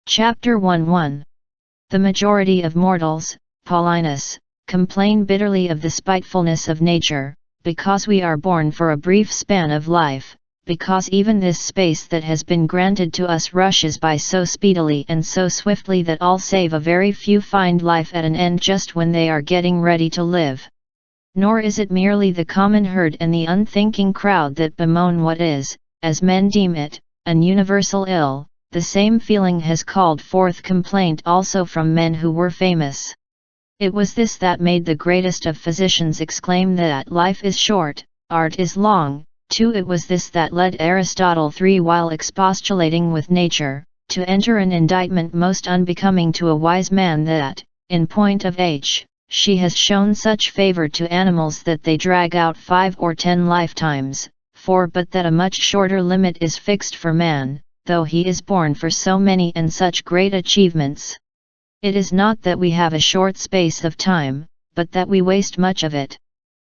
Chapter 1:1. The majority of mortals, Paulinus, complain bitterly of the spitefulness of nature, because we are born for a brief span of life, because even this space that has been granted to us rushes by so speedily and so swiftly that all save a very few find life at an end just when they are getting ready to live. Nor is it merely the common herd and the unthinking crowd that bemoan what is, as men deem it, an universal ill. The same feeling has called forth complaint also from men who were famous. It was this that made the greatest of physicians exclaim that life is short, art is long. Too, it was this that led Aristotle while expostulating with nature, to enter an indictment most unbecoming to a wise man that, in point of age, she has shown such favor to animals that they drag out 5 or 10 lifetimes, but that a much shorter limit is fixed for man, though he is born for so many and such great achievements. It is not that we have a short space of time, but that we waste much of it.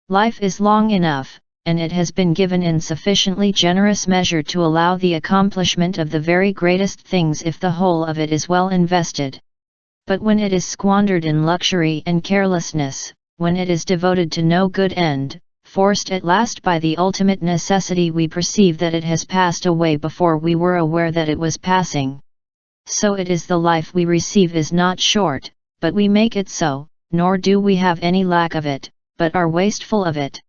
Life is long enough, and it has been given in sufficiently generous measure to allow the accomplishment of the very greatest things if the whole of it is well invested. But when it is squandered in luxury and carelessness, when it is devoted to no good end, forced at last by the ultimate necessity, we perceive that it has passed away before we were aware that it was passing. So it is the life we receive is not short, but we make it so, nor do we have any lack of it, but are wasteful of it.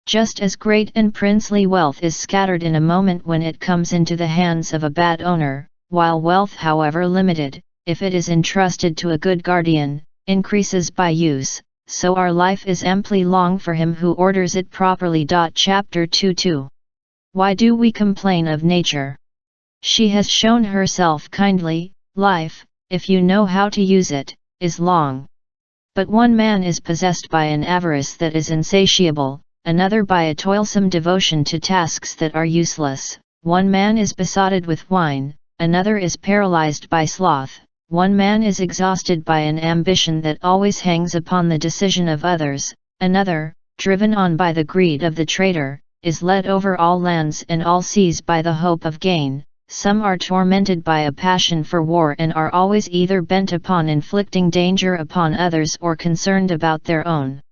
Just as great and princely wealth is scattered in a moment when it comes into the hands of a bad owner, while wealth, however limited, if it is entrusted to a good guardian, increases by use, so our life is amply long for him who orders it properly. Chapter 2:2. Why do we complain of nature? She has shown herself kindly. Life, if you know how to use it, is long. But one man is possessed by an avarice that is insatiable, another by a toilsome devotion to tasks that are useless. One man is besotted with wine, another is paralyzed by sloth. One man is exhausted by an ambition that always hangs upon the decision of others, another, driven on by the greed of the trader, is led over all lands and all seas by the hope of gain. Some are tormented by a passion for war and are always either bent upon inflicting danger upon others or concerned about their own.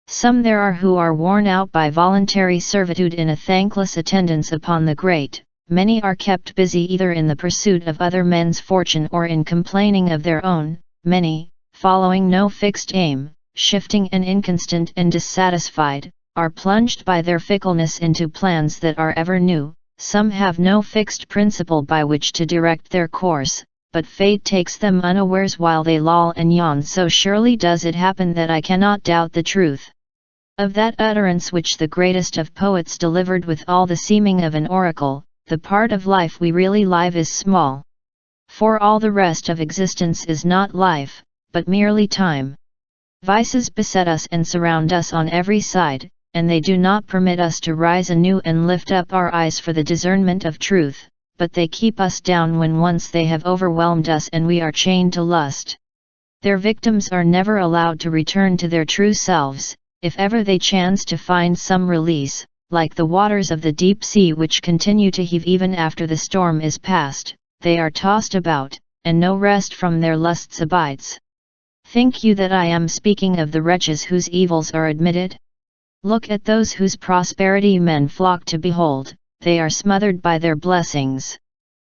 Some there are who are worn out by voluntary servitude in a thankless attendance upon the great. Many are kept busy either in the pursuit of other men's fortune or in complaining of their own. Many, following no fixed aim, shifting and inconstant and dissatisfied, are plunged by their fickleness into plans that are ever new. Some have no fixed principle by which to direct their course, but fate takes them unawares while they loll and yawn. So surely does it happen that I cannot doubt the truth of that utterance which the greatest of poets delivered with all the seeming of an oracle. The part of life we really live is small. For all the rest of existence is not life, but merely time. Vices beset us and surround us on every side, and they do not permit us to rise anew and lift up our eyes for the discernment of truth, but they keep us down when once they have overwhelmed us and we are chained to lust. Their victims are never allowed to return to their true selves. If ever they chance to find some release, like the waters of the deep sea which continue to heave even after the storm is past, they are tossed about, and no rest from their lusts abides. Think you that I am speaking of the wretches whose evils are admitted? Look at those whose prosperity men flock to behold, they are smothered by their blessings.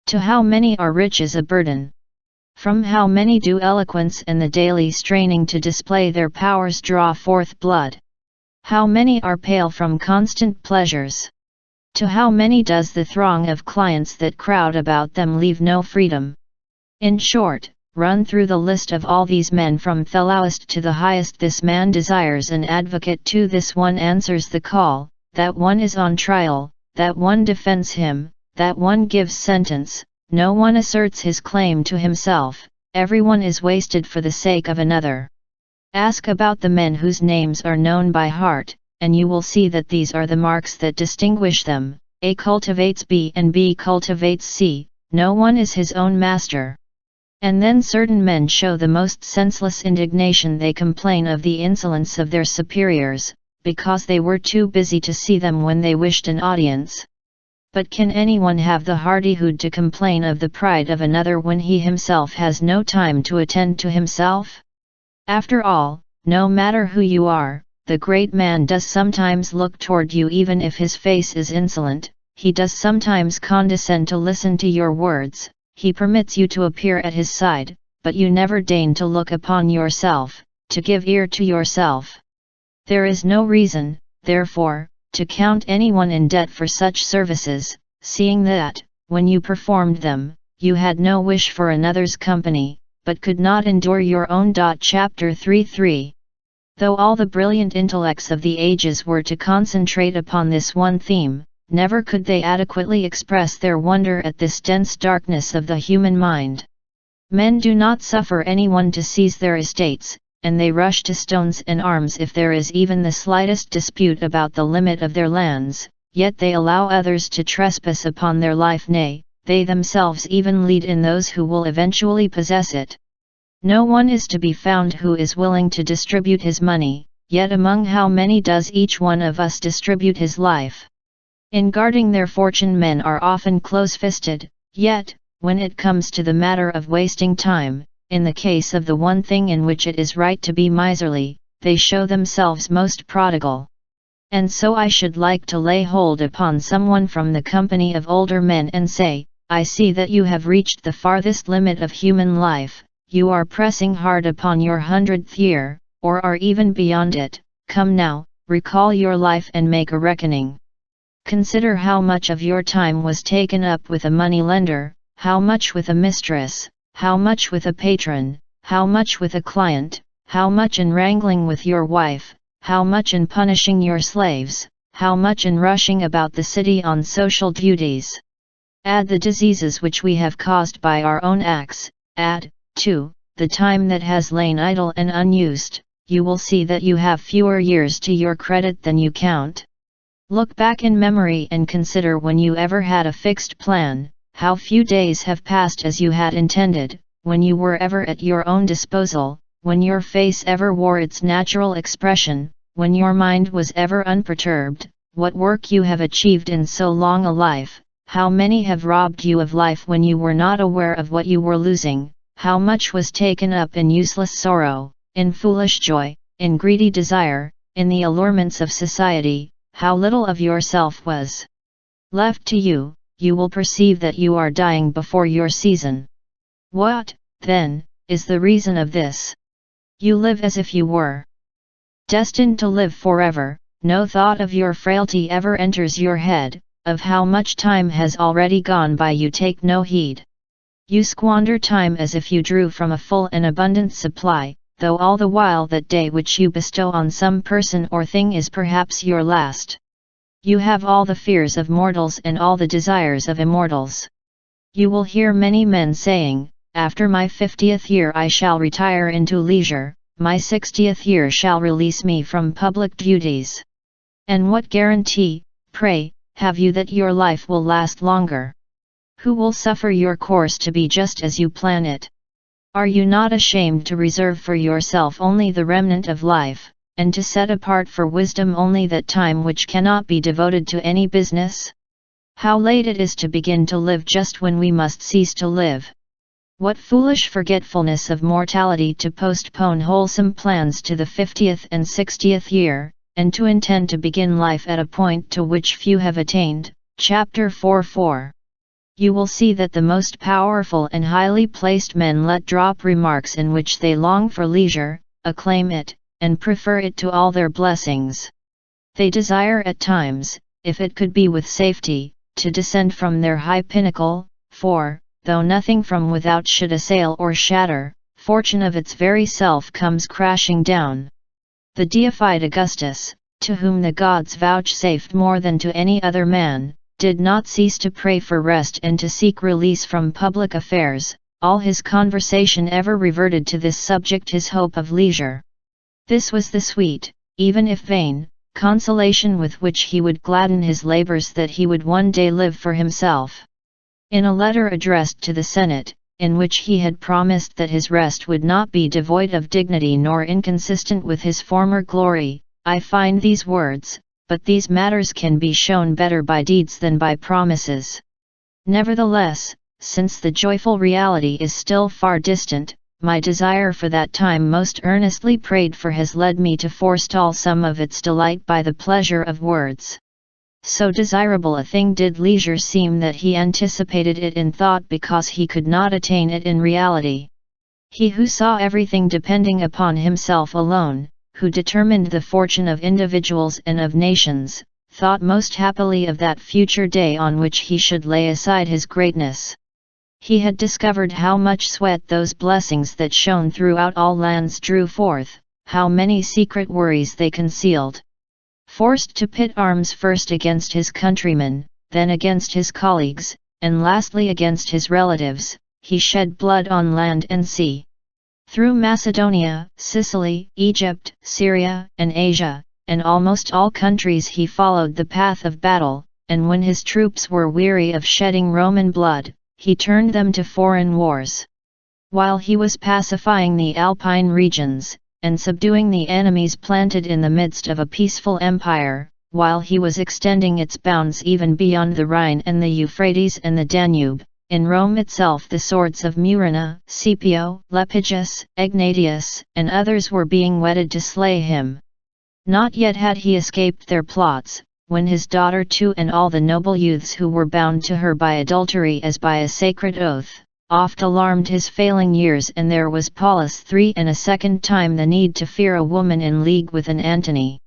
To how many are riches a burden? From how many do eloquence and the daily straining to display their powers draw forth blood? How many are pale from constant pleasures? To how many does the throng of clients that crowd about them leave no freedom? In short, run through the list of all these men from the lowest to the highest. This man desires an advocate too. This one answers the call, that one is on trial, that one defends him, that one gives sentence. No one asserts his claim to himself, everyone is wasted for the sake of another. Ask about the men whose names are known by heart, and you will see that these are the marks that distinguish them. A cultivates B and B cultivates C, no one is his own master. And then certain men show the most senseless indignation. They complain of the insolence of their superiors, because they were too busy to see them when they wished an audience. But can anyone have the hardihood to complain of the pride of another when he himself has no time to attend to himself? After all, no matter who you are, the great man does sometimes look toward you even if his face is insolent, he does sometimes condescend to listen to your words, he permits you to appear at his side, but you never deign to look upon yourself, to give ear to yourself. There is no reason, therefore, to count anyone in debt for such services, seeing that, when you performed them, you had no wish for another's company, but could not endure your own. Chapter 3:3. Though all the brilliant intellects of the ages were to concentrate upon this one theme, never could they adequately express their wonder at this dense darkness of the human mind. Men do not suffer anyone to seize their estates, and they rush to stones and arms if there is even the slightest dispute about the limit of their lands, yet they allow others to trespass upon their life, nay, they themselves even lead in those who will eventually possess it. No one is to be found who is willing to distribute his money, yet among how many does each one of us distribute his life? In guarding their fortune men are often close-fisted, yet, when it comes to the matter of wasting time, in the case of the one thing in which it is right to be miserly, they show themselves most prodigal. And so I should like to lay hold upon someone from the company of older men and say, I see that you have reached the farthest limit of human life, you are pressing hard upon your 100th year, or are even beyond it, come now, recall your life and make a reckoning. Consider how much of your time was taken up with a money-lender, how much with a mistress, how much with a patron, how much with a client, how much in wrangling with your wife, how much in punishing your slaves, how much in rushing about the city on social duties. Add the diseases which we have caused by our own acts, add, too, the time that has lain idle and unused, you will see that you have fewer years to your credit than you count. Look back in memory and consider when you ever had a fixed plan, how few days have passed as you had intended, when you were ever at your own disposal, when your face ever wore its natural expression, when your mind was ever unperturbed, what work you have achieved in so long a life, how many have robbed you of life when you were not aware of what you were losing, how much was taken up in useless sorrow, in foolish joy, in greedy desire, in the allurements of society, how little of yourself was left to you, you will perceive that you are dying before your season. What, then, is the reason of this? You live as if you were destined to live forever, no thought of your frailty ever enters your head, of how much time has already gone by you take no heed. You squander time as if you drew from a full and abundant supply, though all the while that day which you bestow on some person or thing is perhaps your last. You have all the fears of mortals and all the desires of immortals. You will hear many men saying, after my 50th year I shall retire into leisure, my 60th year shall release me from public duties. And what guarantee, pray, have you that your life will last longer? Who will suffer your course to be just as you plan it? Are you not ashamed to reserve for yourself only the remnant of life, and to set apart for wisdom only that time which cannot be devoted to any business? How late it is to begin to live just when we must cease to live! What foolish forgetfulness of mortality to postpone wholesome plans to the 50th and 60th year, and to intend to begin life at a point to which few have attained. Chapter 4:4. You will see that the most powerful and highly placed men let drop remarks in which they long for leisure, acclaim it, and prefer it to all their blessings. They desire at times, if it could be with safety, to descend from their high pinnacle, for, though nothing from without should assail or shatter, fortune of its very self comes crashing down. The deified Augustus, to whom the gods vouchsafed more than to any other man, did not cease to pray for rest and to seek release from public affairs, all his conversation ever reverted to this subject, his hope of leisure. This was the sweet, even if vain, consolation with which he would gladden his labors that he would one day live for himself. In a letter addressed to the Senate, in which he had promised that his rest would not be devoid of dignity nor inconsistent with his former glory, I find these words, but these matters can be shown better by deeds than by promises. Nevertheless, since the joyful reality is still far distant, my desire for that time most earnestly prayed for has led me to forestall some of its delight by the pleasure of words. So desirable a thing did leisure seem that he anticipated it in thought because he could not attain it in reality. He who saw everything depending upon himself alone, who determined the fortune of individuals and of nations, thought most happily of that future day on which he should lay aside his greatness. He had discovered how much sweat those blessings that shone throughout all lands drew forth, how many secret worries they concealed. Forced to pit arms first against his countrymen, then against his colleagues, and lastly against his relatives, he shed blood on land and sea. Through Macedonia, Sicily, Egypt, Syria, and Asia, and almost all countries he followed the path of battle, and when his troops were weary of shedding Roman blood, he turned them to foreign wars. While he was pacifying the Alpine regions, and subduing the enemies planted in the midst of a peaceful empire, while he was extending its bounds even beyond the Rhine and the Euphrates and the Danube, in Rome itself the swords of Murena, Scipio, Lepidus, Egnatius, and others were being whetted to slay him. Not yet had he escaped their plots, when his daughter too and all the noble youths who were bound to her by adultery as by a sacred oath, oft alarmed his failing years, and there was Paulus 3 and a second time the need to fear a woman in league with an Antony.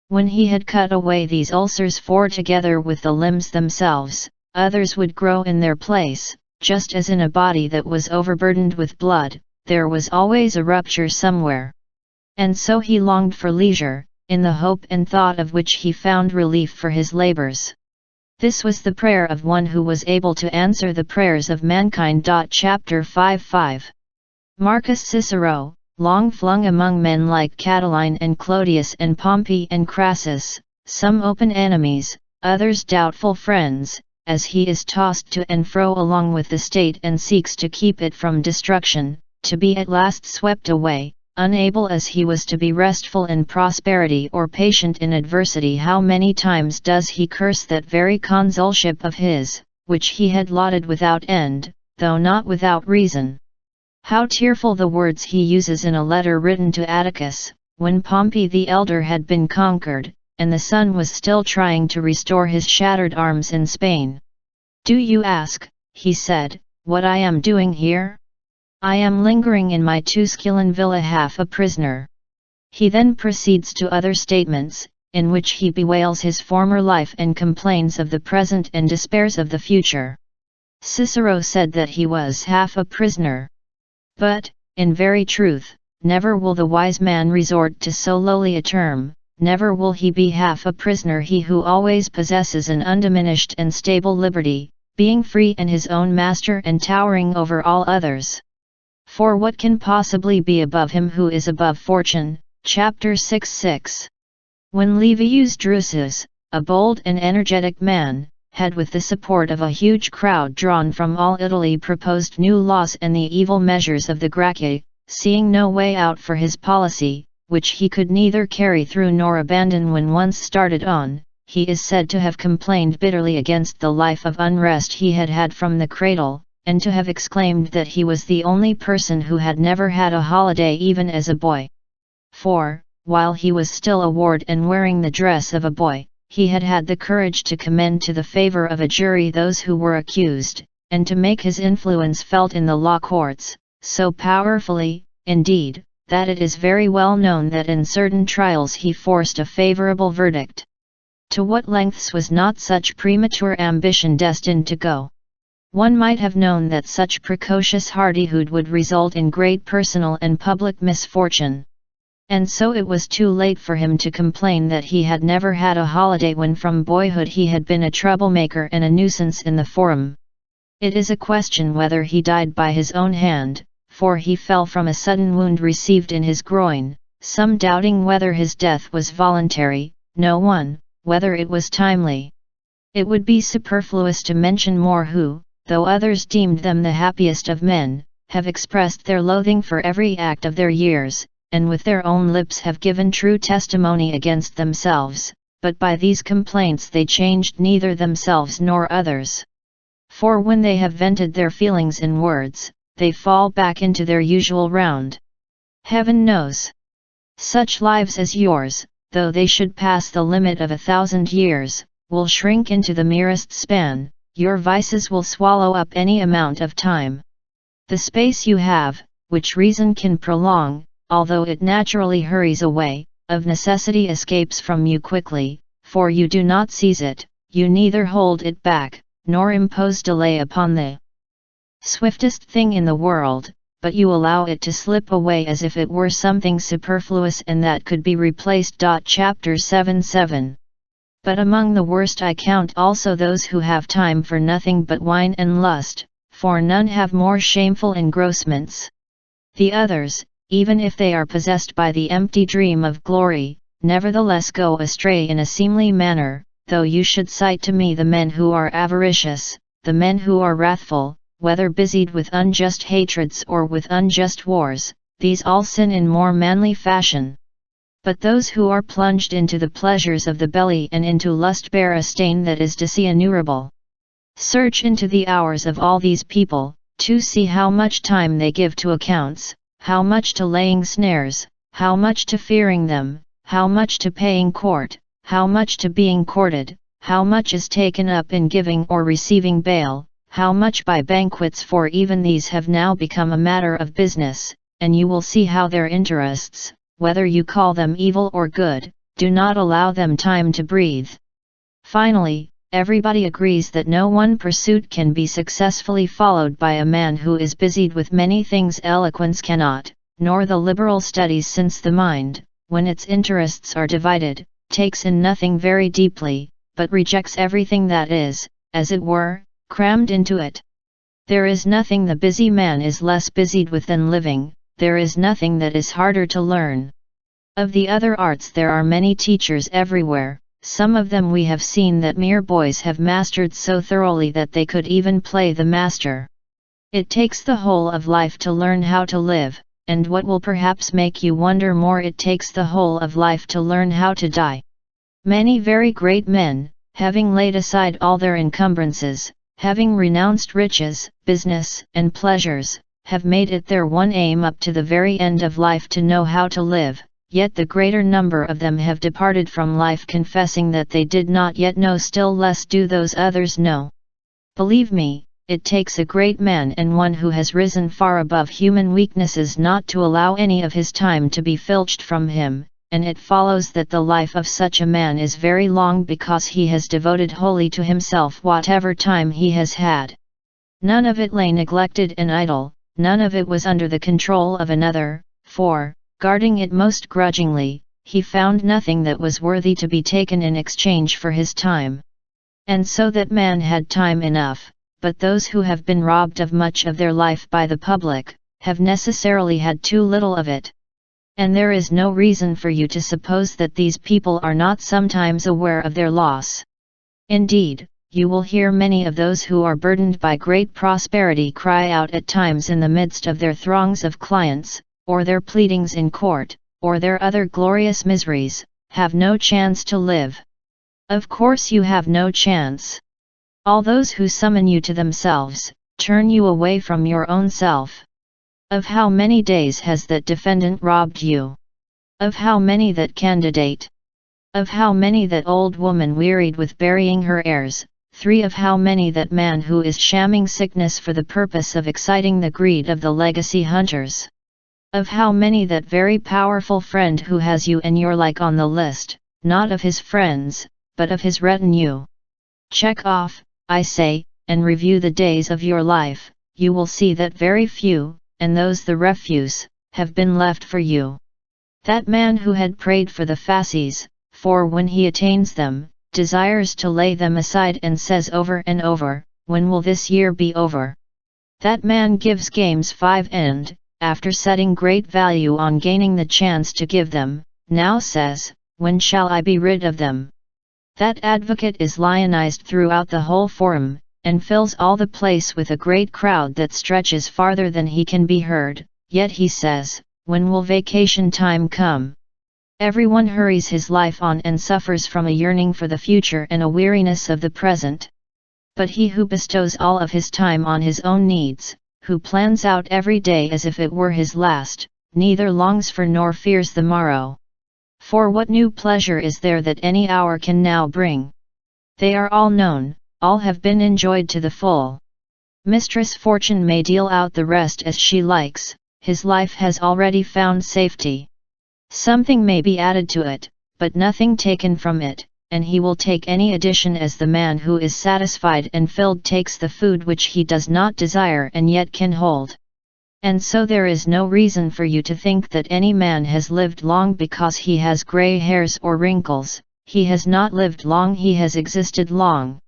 When he had cut away these ulcers for together with the limbs themselves, others would grow in their place, just as in a body that was overburdened with blood, there was always a rupture somewhere. And so he longed for leisure, in the hope and thought of which he found relief for his labors. This was the prayer of one who was able to answer the prayers of mankind. Chapter 5:5. Marcus Cicero, long flung among men like Catiline and Clodius and Pompey and Crassus, some open enemies, others doubtful friends, as he is tossed to and fro along with the state and seeks to keep it from destruction, to be at last swept away, unable as he was to be restful in prosperity or patient in adversity. How many times does he curse that very consulship of his, which he had lauded without end, though not without reason. How tearful the words he uses in a letter written to Atticus, when Pompey the elder had been conquered, and the son was still trying to restore his shattered arms in Spain. "Do you ask," he said, "what I am doing here? I am lingering in my Tusculan villa half a prisoner." He then proceeds to other statements, in which he bewails his former life and complains of the present and despairs of the future. Cicero said that he was half a prisoner. But, in very truth, never will the wise man resort to so lowly a term, never will he be half a prisoner, he who always possesses an undiminished and stable liberty, being free and his own master and towering over all others. For what can possibly be above him who is above fortune? Chapter 6:6. When Livius Drusus, a bold and energetic man, had with the support of a huge crowd drawn from all Italy proposed new laws and the evil measures of the Gracchi, seeing no way out for his policy, which he could neither carry through nor abandon when once started on, he is said to have complained bitterly against the life of unrest he had had from the cradle, and to have exclaimed that he was the only person who had never had a holiday even as a boy. For, while he was still a ward and wearing the dress of a boy, he had had the courage to commend to the favor of a jury those who were accused, and to make his influence felt in the law courts, so powerfully, indeed, that it is very well known that in certain trials he forced a favorable verdict. To what lengths was not such premature ambition destined to go? One might have known that such precocious hardihood would result in great personal and public misfortune. And so it was too late for him to complain that he had never had a holiday when from boyhood he had been a troublemaker and a nuisance in the forum. It is a question whether he died by his own hand, for he fell from a sudden wound received in his groin, some doubting whether his death was voluntary, no one, whether it was timely. It would be superfluous to mention more who, though others deemed them the happiest of men, have expressed their loathing for every act of their years, and with their own lips have given true testimony against themselves, but by these complaints they changed neither themselves nor others. For when they have vented their feelings in words, they fall back into their usual round. Heaven knows. Such lives as yours, though they should pass the limit of 1,000 years, will shrink into the merest span. Your vices will swallow up any amount of time. The space you have, which reason can prolong, although it naturally hurries away, of necessity escapes from you quickly, for you do not seize it, you neither hold it back, nor impose delay upon the swiftest thing in the world, but you allow it to slip away as if it were something superfluous and that could be replaced. Chapter 7:7. But among the worst I count also those who have time for nothing but wine and lust, for none have more shameful engrossments. The others, even if they are possessed by the empty dream of glory, nevertheless go astray in a seemly manner, though you should cite to me the men who are avaricious, the men who are wrathful, whether busied with unjust hatreds or with unjust wars, these all sin in more manly fashion. But those who are plunged into the pleasures of the belly and into lust bear a stain that is dishonorable. Search into the hours of all these people, to see how much time they give to accounts, how much to laying snares, how much to fearing them, how much to paying court, how much to being courted, how much is taken up in giving or receiving bail, how much by banquets, for even these have now become a matter of business, and you will see how their interests, whether you call them evil or good, do not allow them time to breathe. Finally, everybody agrees that no one pursuit can be successfully followed by a man who is busied with many things eloquence cannot, nor the liberal studies, since the mind, when its interests are divided, takes in nothing very deeply, but rejects everything that is, as it were, crammed into it. There is nothing the busy man is less busied with than living, there is nothing that is harder to learn. Of the other arts there are many teachers everywhere, some of them we have seen that mere boys have mastered so thoroughly that they could even play the master. It takes the whole of life to learn how to live, and what will perhaps make you wonder more, it takes the whole of life to learn how to die. Many very great men, having laid aside all their encumbrances, having renounced riches, business, and pleasures, have made it their one aim up to the very end of life to know how to live, yet the greater number of them have departed from life confessing that they did not yet know, still less do those others know. Believe me, it takes a great man and one who has risen far above human weaknesses not to allow any of his time to be filched from him, and it follows that the life of such a man is very long because he has devoted wholly to himself whatever time he has had. None of it lay neglected and idle, none of it was under the control of another, for, guarding it most grudgingly, he found nothing that was worthy to be taken in exchange for his time. And so that man had time enough, but those who have been robbed of much of their life by the public, have necessarily had too little of it. And there is no reason for you to suppose that these people are not sometimes aware of their loss. Indeed, you will hear many of those who are burdened by great prosperity cry out at times in the midst of their throngs of clients, or their pleadings in court, or their other glorious miseries, have no chance to live. Of course you have no chance. All those who summon you to themselves, turn you away from your own self. Of how many days has that defendant robbed you? Of how many that candidate? Of how many that old woman wearied with burying her heirs? 3. Of how many that man who is shamming sickness for the purpose of exciting the greed of the legacy hunters? Of how many that very powerful friend who has you and your like on the list, not of his friends, but of his retinue? Check off, I say, and review the days of your life, you will see that very few, and those the refuse, have been left for you. That man who had prayed for the fasces, for when he attains them, desires to lay them aside and says over and over, when will this year be over? That man gives games 5 and, after setting great value on gaining the chance to give them, now says, when shall I be rid of them? That advocate is lionized throughout the whole forum, and fills all the place with a great crowd that stretches farther than he can be heard, yet he says, when will vacation time come? Everyone hurries his life on and suffers from a yearning for the future and a weariness of the present. But he who bestows all of his time on his own needs, who plans out every day as if it were his last, neither longs for nor fears the morrow. For what new pleasure is there that any hour can now bring? They are all known, all have been enjoyed to the full. Mistress Fortune may deal out the rest as she likes, his life has already found safety. Something may be added to it, but nothing taken from it, and he will take any addition as the man who is satisfied and filled takes the food which he does not desire and yet can hold. And so there is no reason for you to think that any man has lived long because he has grey hairs or wrinkles. He has not lived long, he has existed long.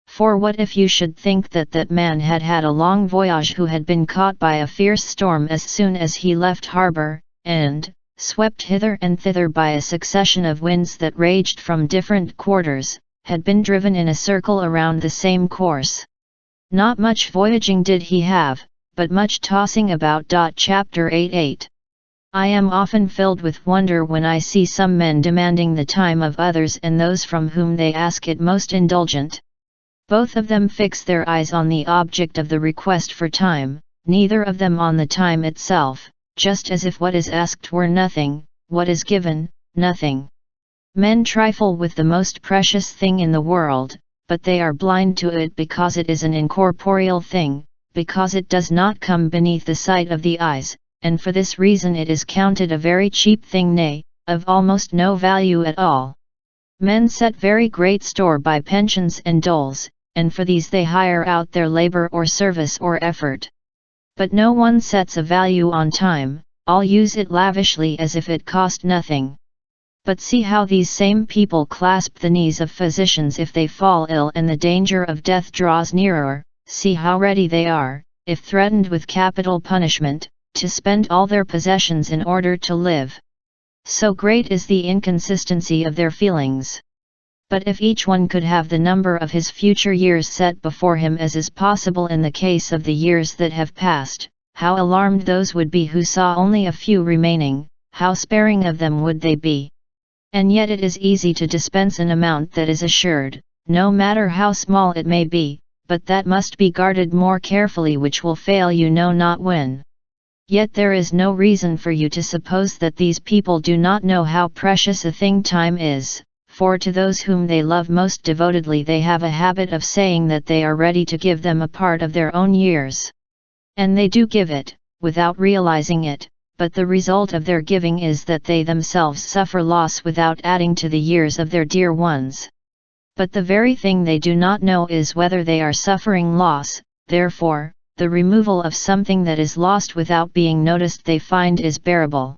For what if you should think that that man had had a long voyage who had been caught by a fierce storm as soon as he left harbour, and, swept hither and thither by a succession of winds that raged from different quarters, had been driven in a circle around the same course? Not much voyaging did he have, but much tossing about. Chapter 8:8. I am often filled with wonder when I see some men demanding the time of others and those from whom they ask it most indulgent. Both of them fix their eyes on the object of the request for time, neither of them on the time itself, just as if what is asked were nothing, what is given, nothing. Men trifle with the most precious thing in the world, but they are blind to it because it is an incorporeal thing, because it does not come beneath the sight of the eyes, and for this reason it is counted a very cheap thing, nay, of almost no value at all. Men set very great store by pensions and doles, and for these they hire out their labor or service or effort. But no one sets a value on time, all use it lavishly as if it cost nothing. But see how these same people clasp the knees of physicians if they fall ill and the danger of death draws nearer, see how ready they are, if threatened with capital punishment, to spend all their possessions in order to live. So great is the inconsistency of their feelings. But if each one could have the number of his future years set before him as is possible in the case of the years that have passed, how alarmed those would be who saw only a few remaining, how sparing of them would they be. And yet it is easy to dispense an amount that is assured, no matter how small it may be, but that must be guarded more carefully, which will fail you know not when. Yet there is no reason for you to suppose that these people do not know how precious a thing time is, for to those whom they love most devotedly they have a habit of saying that they are ready to give them a part of their own years. And they do give it, without realizing it, but the result of their giving is that they themselves suffer loss without adding to the years of their dear ones. But the very thing they do not know is whether they are suffering loss, therefore, the removal of something that is lost without being noticed they find is bearable.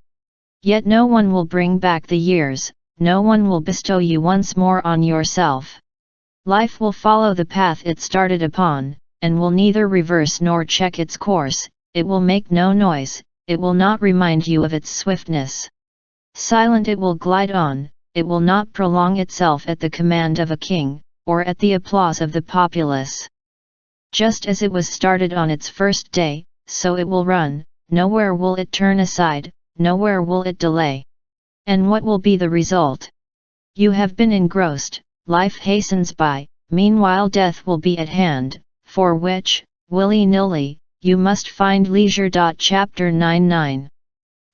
Yet no one will bring back the years, no one will bestow you once more on yourself. Life will follow the path it started upon, and will neither reverse nor check its course, it will make no noise, it will not remind you of its swiftness. Silent it will glide on, it will not prolong itself at the command of a king, or at the applause of the populace. Just as it was started on its first day, so it will run, nowhere will it turn aside, nowhere will it delay. And what will be the result? You have been engrossed, life hastens by, meanwhile death will be at hand, for which, willy-nilly, you must find leisure. Chapter 9:9.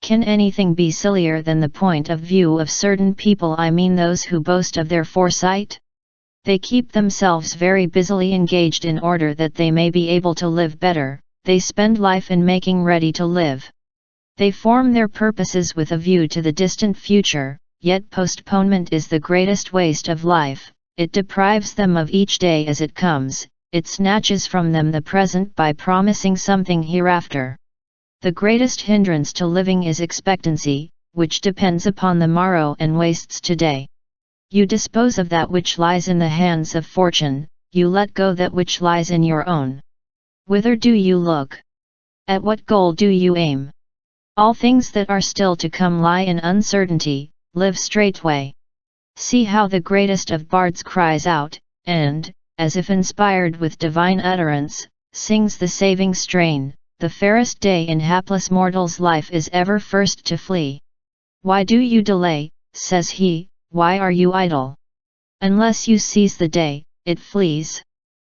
Can anything be sillier than the point of view of certain people, I mean those who boast of their foresight? They keep themselves very busily engaged in order that they may be able to live better, they spend life in making ready to live. They form their purposes with a view to the distant future, yet postponement is the greatest waste of life, it deprives them of each day as it comes, it snatches from them the present by promising something hereafter. The greatest hindrance to living is expectancy, which depends upon the morrow and wastes today. You dispose of that which lies in the hands of fortune, you let go that which lies in your own. Whither do you look? At what goal do you aim? All things that are still to come lie in uncertainty, live straightway. See how the greatest of bards cries out, and, as if inspired with divine utterance, sings the saving strain, the fairest day in hapless mortal's life is ever first to flee. Why do you delay, says he, why are you idle? Unless you seize the day, it flees.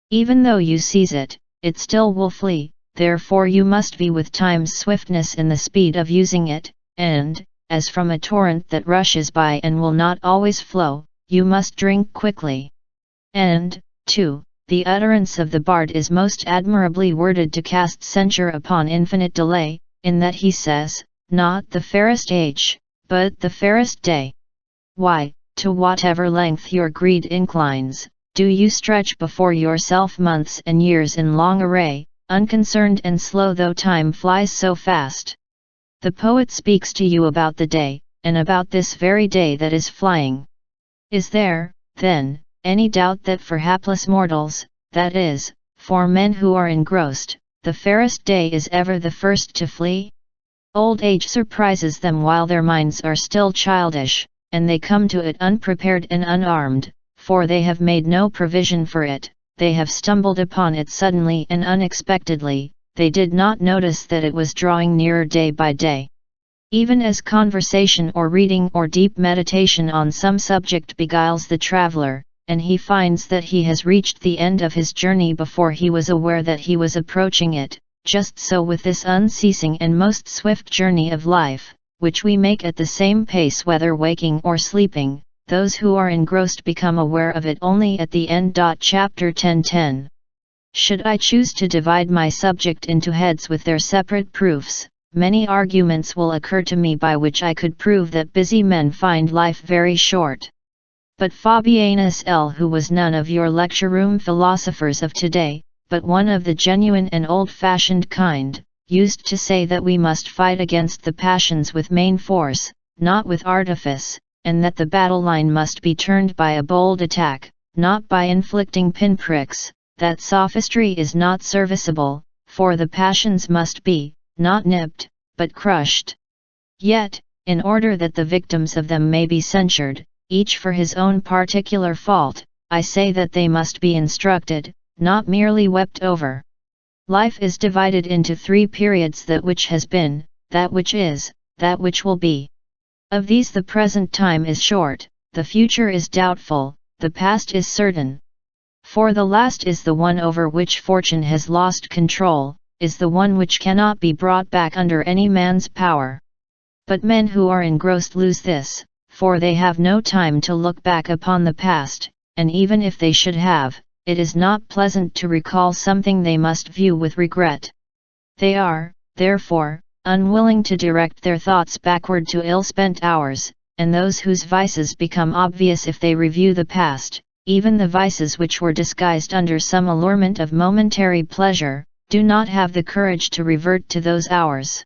Even though you seize it, it still will flee, therefore you must be with time's swiftness in the speed of using it, and, as from a torrent that rushes by and will not always flow, you must drink quickly. And, 2. The utterance of the bard is most admirably worded to cast censure upon infinite delay, in that he says, not the fairest age, but the fairest day. Why, to whatever length your greed inclines, do you stretch before yourself months and years in long array, unconcerned and slow though time flies so fast? The poet speaks to you about the day, and about this very day that is flying. Is there, then, any doubt that for hapless mortals, that is, for men who are engrossed, the fairest day is ever the first to flee? Old age surprises them while their minds are still childish, and they come to it unprepared and unarmed, for they have made no provision for it, they have stumbled upon it suddenly and unexpectedly, they did not notice that it was drawing nearer day by day. Even as conversation or reading or deep meditation on some subject beguiles the traveler, and he finds that he has reached the end of his journey before he was aware that he was approaching it, just so with this unceasing and most swift journey of life, which we make at the same pace whether waking or sleeping, those who are engrossed become aware of it only at the end. Chapter 10:10. Should I choose to divide my subject into heads with their separate proofs, many arguments will occur to me by which I could prove that busy men find life very short. But Fabianus L., who was none of your lecture-room philosophers of today, but one of the genuine and old-fashioned kind, used to say that we must fight against the passions with main force, not with artifice, and that the battle line must be turned by a bold attack, not by inflicting pinpricks, that sophistry is not serviceable, for the passions must be, not nipped, but crushed. Yet, in order that the victims of them may be censured, each for his own particular fault, I say that they must be instructed, not merely wept over. Life is divided into 3 periods: that which has been, that which is, that which will be. Of these the present time is short, the future is doubtful, the past is certain. For the last is the one over which fortune has lost control, is the one which cannot be brought back under any man's power. But men who are engrossed lose this, for they have no time to look back upon the past, and even if they should have, it is not pleasant to recall something they must view with regret. They are, therefore, unwilling to direct their thoughts backward to ill-spent hours, and those whose vices become obvious if they review the past, even the vices which were disguised under some allurement of momentary pleasure, do not have the courage to revert to those hours.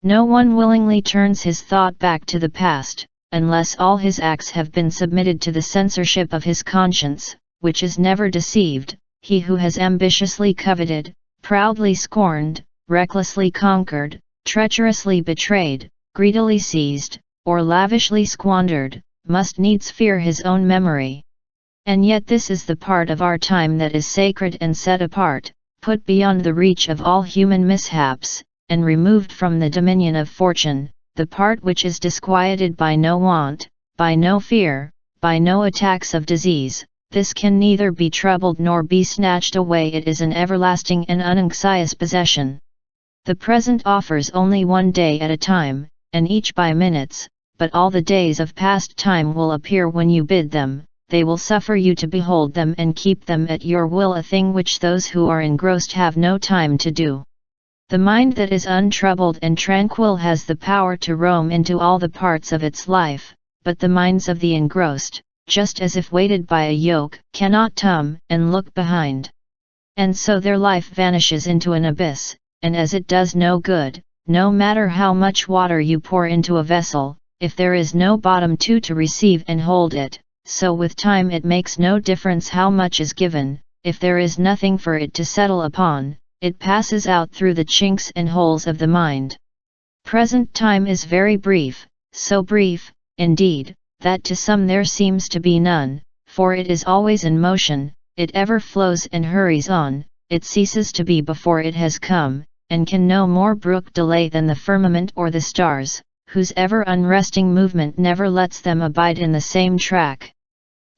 No one willingly turns his thought back to the past, unless all his acts have been submitted to the censorship of his conscience, which is never deceived. He who has ambitiously coveted, proudly scorned, recklessly conquered, treacherously betrayed, greedily seized, or lavishly squandered, must needs fear his own memory. And yet this is the part of our time that is sacred and set apart, put beyond the reach of all human mishaps, and removed from the dominion of fortune, the part which is disquieted by no want, by no fear, by no attacks of disease. This can neither be troubled nor be snatched away, it is an everlasting and unanxious possession. The present offers only one day at a time, and each by minutes, but all the days of past time will appear when you bid them, they will suffer you to behold them and keep them at your will, a thing which those who are engrossed have no time to do. The mind that is untroubled and tranquil has the power to roam into all the parts of its life, but the minds of the engrossed, just as if weighted by a yoke, cannot turn and look behind. And so their life vanishes into an abyss, and as it does no good, no matter how much water you pour into a vessel, if there is no bottom to receive and hold it, so with time it makes no difference how much is given, if there is nothing for it to settle upon, it passes out through the chinks and holes of the mind. Present time is very brief, so brief, indeed, that to some there seems to be none, for it is always in motion, it ever flows and hurries on, it ceases to be before it has come, and can no more brook delay than the firmament or the stars, whose ever unresting movement never lets them abide in the same track.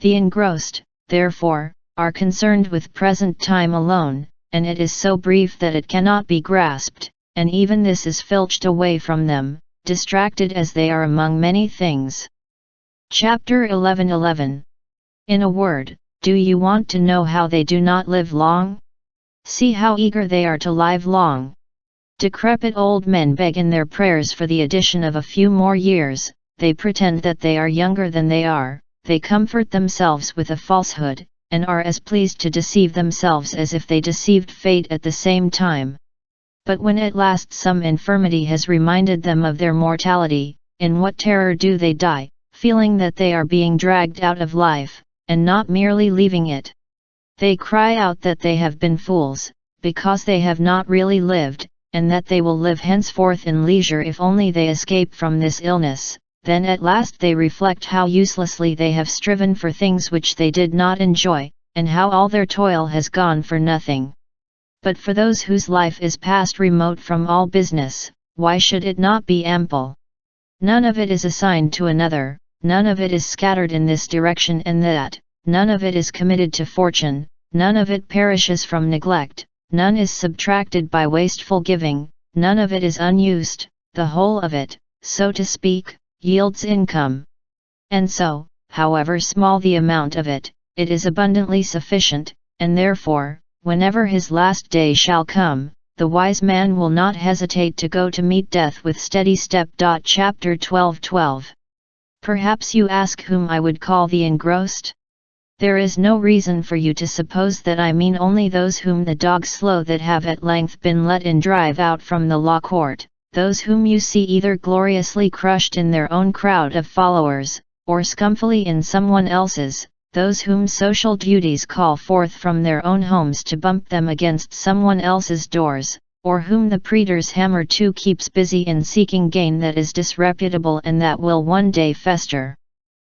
The engrossed, therefore, are concerned with present time alone, and it is so brief that it cannot be grasped, and even this is filched away from them, distracted as they are among many things. Chapter 11:11. In a word, do you want to know how they do not live long? See how eager they are to live long. Decrepit old men beg in their prayers for the addition of a few more years, they pretend that they are younger than they are, they comfort themselves with a falsehood, and are as pleased to deceive themselves as if they deceived fate at the same time. But when at last some infirmity has reminded them of their mortality, in what terror do they die, feeling that they are being dragged out of life, and not merely leaving it. They cry out that they have been fools, because they have not really lived, and that they will live henceforth in leisure if only they escape from this illness. Then at last they reflect how uselessly they have striven for things which they did not enjoy, and how all their toil has gone for nothing. But for those whose life is past remote from all business, why should it not be ample? None of it is assigned to another, none of it is scattered in this direction and that, none of it is committed to fortune, none of it perishes from neglect, none is subtracted by wasteful giving, none of it is unused, the whole of it, so to speak, yields income. And so, however small the amount of it, it is abundantly sufficient, and therefore, whenever his last day shall come, the wise man will not hesitate to go to meet death with steady step. Chapter 12:12. Perhaps you ask whom I would call the engrossed? There is no reason for you to suppose that I mean only those whom the dogs slow that have at length been let in drive out from the law court, those whom you see either gloriously crushed in their own crowd of followers, or scumfully in someone else's, those whom social duties call forth from their own homes to bump them against someone else's doors, or whom the praetor's hammer too keeps busy in seeking gain that is disreputable and that will one day fester.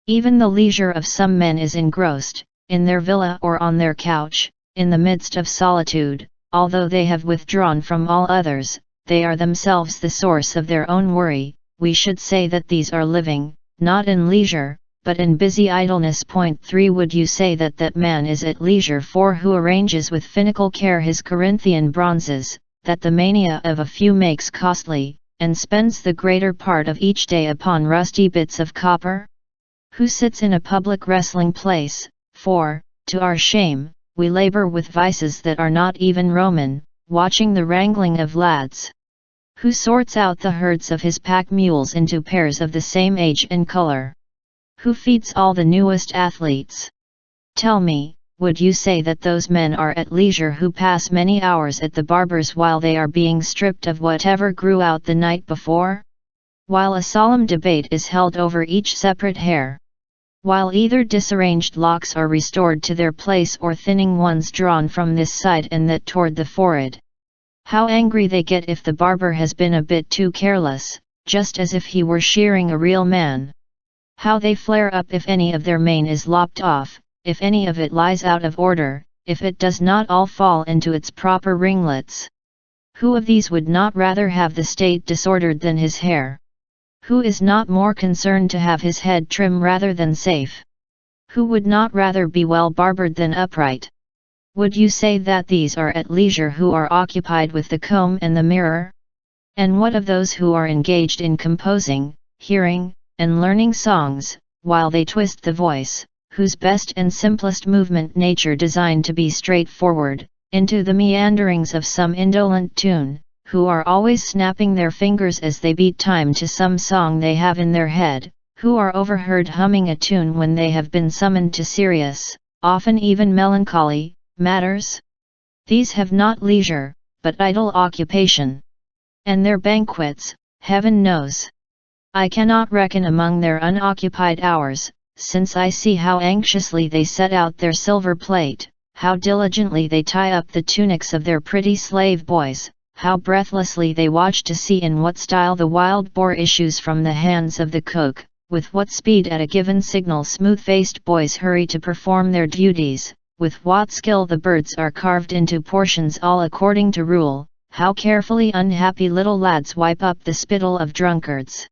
Even the leisure of some men is engrossed, in their villa or on their couch, in the midst of solitude, although they have withdrawn from all others, they are themselves the source of their own worry. We should say that these are living, not in leisure, but in busy idleness. 3 Would you say that that man is at leisure for who arranges with finical care his Corinthian bronzes, that the mania of a few makes costly, and spends the greater part of each day upon rusty bits of copper? Who sits in a public wrestling place, for, to our shame, we labor with vices that are not even Roman, watching the wrangling of lads? Who sorts out the herds of his pack mules into pairs of the same age and color? Who feeds all the newest athletes? Tell me, would you say that those men are at leisure who pass many hours at the barber's while they are being stripped of whatever grew out the night before? While a solemn debate is held over each separate hair? While either disarranged locks are restored to their place or thinning ones drawn from this side and that toward the forehead? How angry they get if the barber has been a bit too careless, just as if he were shearing a real man. How they flare up if any of their mane is lopped off, if any of it lies out of order, if it does not all fall into its proper ringlets. Who of these would not rather have the state disordered than his hair? Who is not more concerned to have his head trim rather than safe? Who would not rather be well barbered than upright? Would you say that these are at leisure who are occupied with the comb and the mirror? And what of those who are engaged in composing, hearing, and learning songs, while they twist the voice, whose best and simplest movement nature designed to be straightforward, into the meanderings of some indolent tune, who are always snapping their fingers as they beat time to some song they have in their head, who are overheard humming a tune when they have been summoned to serious, often even melancholy, matters? These have not leisure, but idle occupation. And their banquets, heaven knows. I cannot reckon among their unoccupied hours, since I see how anxiously they set out their silver plate, how diligently they tie up the tunics of their pretty slave boys, how breathlessly they watch to see in what style the wild boar issues from the hands of the cook, with what speed at a given signal smooth-faced boys hurry to perform their duties, with what skill the birds are carved into portions all according to rule, how carefully unhappy little lads wipe up the spittle of drunkards.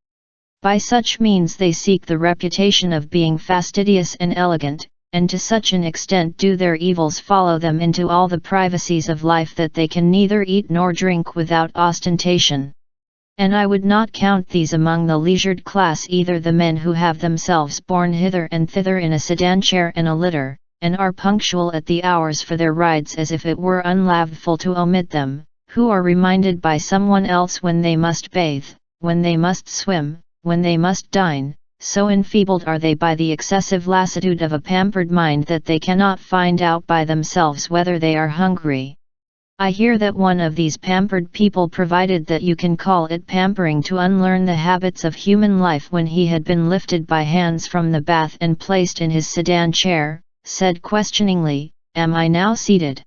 By such means they seek the reputation of being fastidious and elegant, and to such an extent do their evils follow them into all the privacies of life that they can neither eat nor drink without ostentation. And I would not count these among the leisured class either the men who have themselves borne hither and thither in a sedan chair and a litter, and are punctual at the hours for their rides as if it were unlaveful to omit them, who are reminded by someone else when they must bathe, when they must swim, when they must dine, so enfeebled are they by the excessive lassitude of a pampered mind that they cannot find out by themselves whether they are hungry. I hear that one of these pampered people, provided that you can call it pampering, to unlearn the habits of human life when he had been lifted by hands from the bath and placed in his sedan chair, said questioningly, "Am I now seated?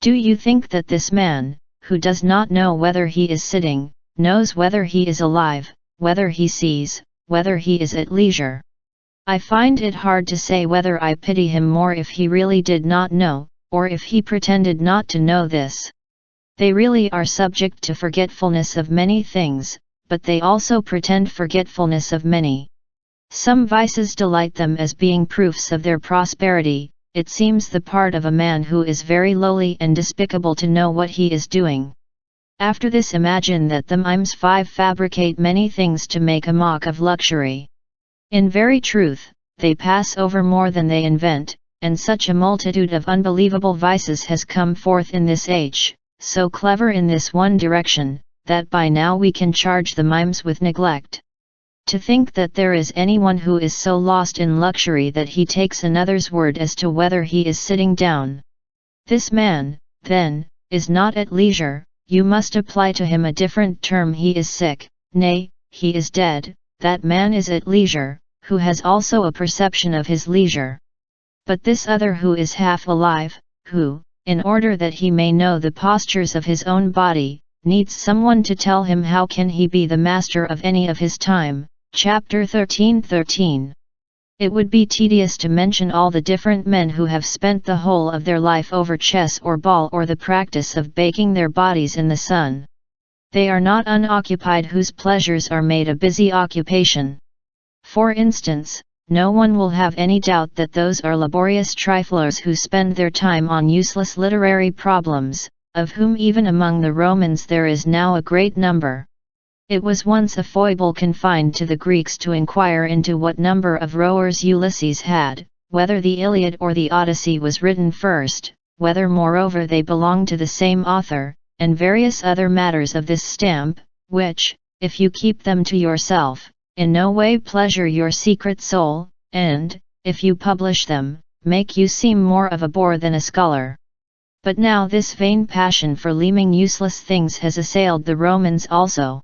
Do you think that this man, who does not know whether he is sitting, knows whether he is alive, whether he sees, whether he is at leisure? I find it hard to say whether I pity him more if he really did not know, or if he pretended not to know this. They really are subject to forgetfulness of many things, but they also pretend forgetfulness of many. Some vices delight them as being proofs of their prosperity. It seems the part of a man who is very lowly and despicable to know what he is doing. After this, imagine that the mimes 5 fabricate many things to make a mock of luxury. In very truth, they pass over more than they invent, and such a multitude of unbelievable vices has come forth in this age, so clever in this one direction, that by now we can charge the mimes with neglect. To think that there is anyone who is so lost in luxury that he takes another's word as to whether he is sitting down. This man, then, is not at leisure. You must apply to him a different term. He is sick, nay, he is dead. That man is at leisure, who has also a perception of his leisure. But this other who is half alive, who, in order that he may know the postures of his own body, needs someone to tell him how can he be the master of any of his time. Chapter 13:13. It would be tedious to mention all the different men who have spent the whole of their life over chess or ball or the practice of baking their bodies in the sun. They are not unoccupied whose pleasures are made a busy occupation. For instance, no one will have any doubt that those are laborious triflers who spend their time on useless literary problems, of whom even among the Romans there is now a great number. It was once a foible confined to the Greeks to inquire into what number of rowers Ulysses had, whether the Iliad or the Odyssey was written first, whether moreover they belonged to the same author, and various other matters of this stamp, which, if you keep them to yourself, in no way pleasure your secret soul, and, if you publish them, make you seem more of a bore than a scholar. But now this vain passion for leaming useless things has assailed the Romans also.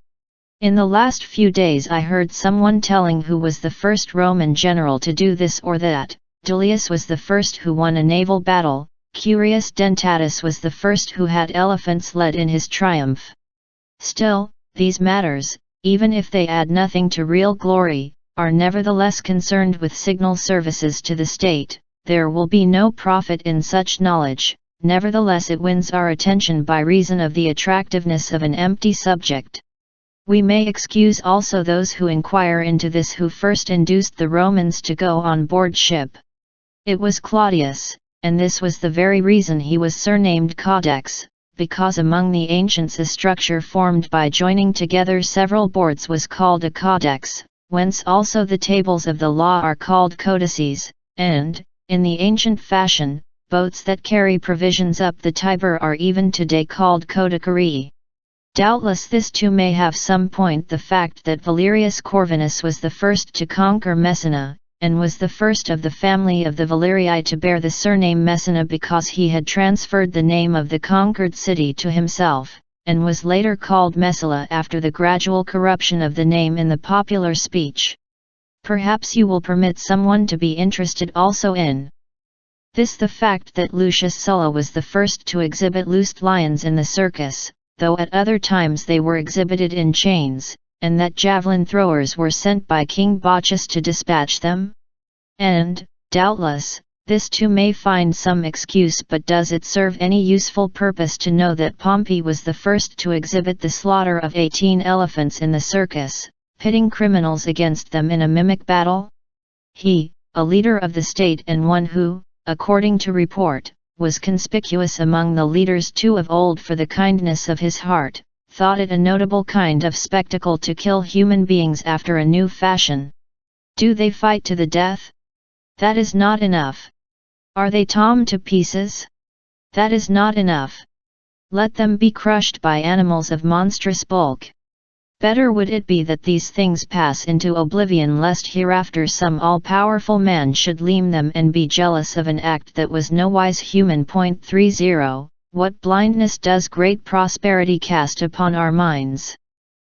In the last few days I heard someone telling who was the first Roman general to do this or that. Duilius was the first who won a naval battle, Curius Dentatus was the first who had elephants led in his triumph. Still, these matters, even if they add nothing to real glory, are nevertheless concerned with signal services to the state. There will be no profit in such knowledge, nevertheless it wins our attention by reason of the attractiveness of an empty subject. We may excuse also those who inquire into this who first induced the Romans to go on board ship. It was Claudius, and this was the very reason he was surnamed Codex, because among the ancients a structure formed by joining together several boards was called a codex, whence also the tables of the law are called codices, and, in the ancient fashion, boats that carry provisions up the Tiber are even today called codecarii. Doubtless this too may have some point the fact that Valerius Corvinus was the first to conquer Messina, and was the first of the family of the Valerii to bear the surname Messina because he had transferred the name of the conquered city to himself, and was later called Messala after the gradual corruption of the name in the popular speech. Perhaps you will permit someone to be interested also in this, the fact that Lucius Sulla was the first to exhibit loosed lions in the circus, though at other times they were exhibited in chains, and that javelin throwers were sent by King Bocchus to dispatch them? And, doubtless, this too may find some excuse, but does it serve any useful purpose to know that Pompey was the first to exhibit the slaughter of 18 elephants in the circus, pitting criminals against them in a mimic battle? He, a leader of the state and one who, according to report, was conspicuous among the leaders too of old for the kindness of his heart, thought it a notable kind of spectacle to kill human beings after a new fashion. Do they fight to the death? That is not enough. Are they torn to pieces? That is not enough. Let them be crushed by animals of monstrous bulk. Better would it be that these things pass into oblivion lest hereafter some all-powerful man should leam them and be jealous of an act that was nowise human. 30. What blindness does great prosperity cast upon our minds!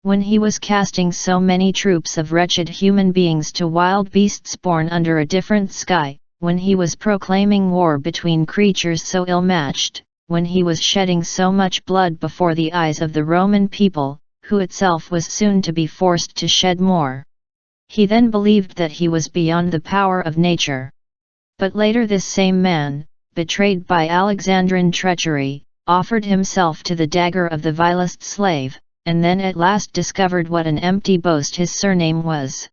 When he was casting so many troops of wretched human beings to wild beasts born under a different sky, when he was proclaiming war between creatures so ill-matched, when he was shedding so much blood before the eyes of the Roman people, who itself was soon to be forced to shed more. He then believed that he was beyond the power of nature. But later this same man, betrayed by Alexandrine treachery, offered himself to the dagger of the vilest slave, and then at last discovered what an empty boast his surname was.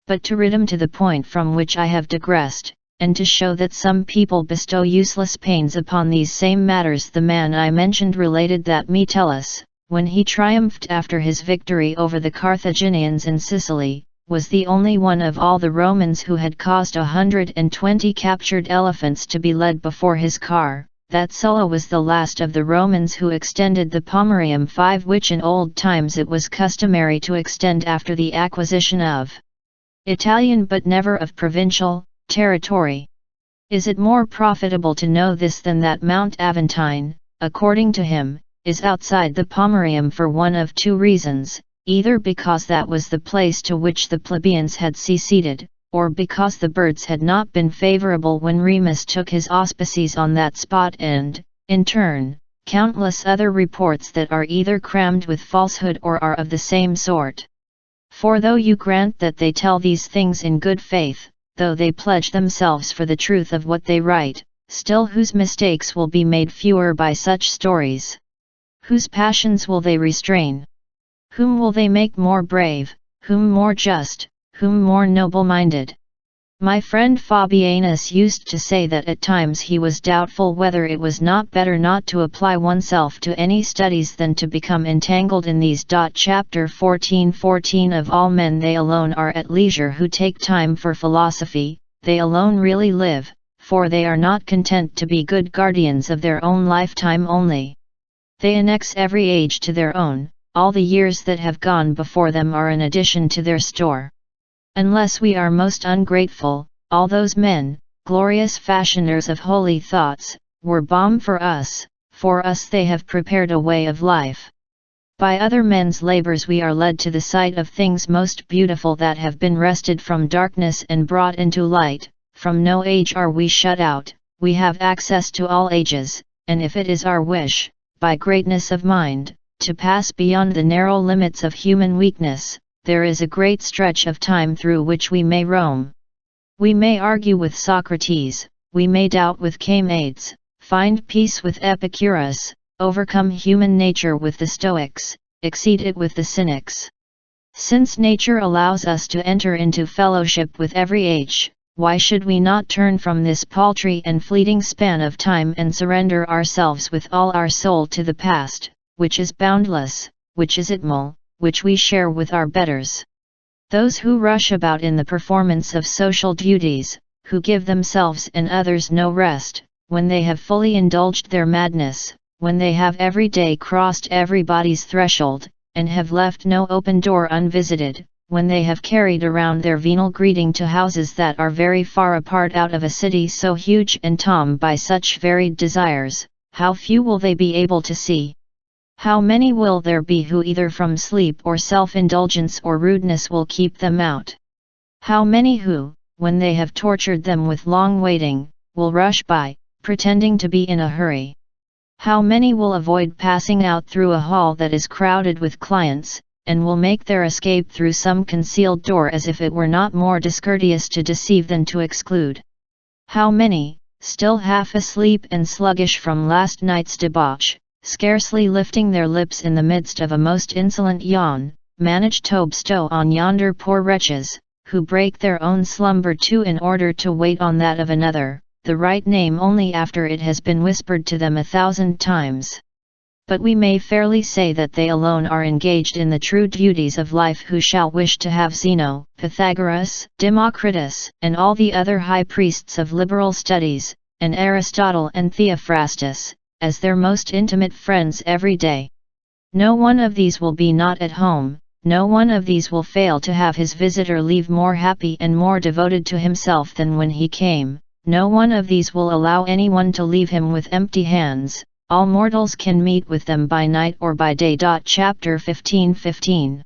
But to rid him to the point from which I have digressed, and to show that some people bestow useless pains upon these same matters, the man I mentioned related that Metellus, when he triumphed after his victory over the Carthaginians in Sicily, was the only one of all the Romans who had caused 120 captured elephants to be led before his car, that Sulla was the last of the Romans who extended the Pomerium 5, which in old times it was customary to extend after the acquisition of Italian but never of provincial territory. Is it more profitable to know this than that Mount Aventine, according to him, is outside the Pomerium for one of two reasons, either because that was the place to which the plebeians had seceded, or because the birds had not been favorable when Remus took his auspices on that spot, and, in turn, countless other reports that are either crammed with falsehood or are of the same sort. For though you grant that they tell these things in good faith, though they pledge themselves for the truth of what they write, still whose mistakes will be made fewer by such stories? Whose passions will they restrain? Whom will they make more brave, whom more just, whom more noble-minded? My friend Fabianus used to say that at times he was doubtful whether it was not better not to apply oneself to any studies than to become entangled in these. Chapter 14:14 Of all men they alone are at leisure who take time for philosophy, they alone really live, for they are not content to be good guardians of their own lifetime only. They annex every age to their own, all the years that have gone before them are an addition to their store. Unless we are most ungrateful, all those men, glorious fashioners of holy thoughts, were balm for us they have prepared a way of life. By other men's labors we are led to the sight of things most beautiful that have been wrested from darkness and brought into light. From no age are we shut out, we have access to all ages, and if it is our wish, by greatness of mind, to pass beyond the narrow limits of human weakness, there is a great stretch of time through which we may roam. We may argue with Socrates, we may doubt with Chamades, find peace with Epicurus, overcome human nature with the Stoics, exceed it with the Cynics. Since nature allows us to enter into fellowship with every age, why should we not turn from this paltry and fleeting span of time and surrender ourselves with all our soul to the past, which is boundless, which is eternal, which we share with our betters? Those who rush about in the performance of social duties, who give themselves and others no rest, when they have fully indulged their madness, when they have every day crossed everybody's threshold, and have left no open door unvisited, when they have carried around their venal greeting to houses that are very far apart out of a city so huge and tomed by such varied desires, how few will they be able to see? How many will there be who either from sleep or self-indulgence or rudeness will keep them out? How many who, when they have tortured them with long waiting, will rush by, pretending to be in a hurry? How many will avoid passing out through a hall that is crowded with clients, and will make their escape through some concealed door as if it were not more discourteous to deceive than to exclude? How many, still half asleep and sluggish from last night's debauch, scarcely lifting their lips in the midst of a most insolent yawn, manage to bestow on yonder poor wretches, who break their own slumber too in order to wait on that of another, the right name only after it has been whispered to them 1,000 times. But we may fairly say that they alone are engaged in the true duties of life who shall wish to have Zeno, Pythagoras, Democritus, and all the other high priests of liberal studies, and Aristotle and Theophrastus, as their most intimate friends every day. No one of these will be not at home, no one of these will fail to have his visitor leave more happy and more devoted to himself than when he came, no one of these will allow anyone to leave him with empty hands. All mortals can meet with them by night or by day. Chapter 15:15.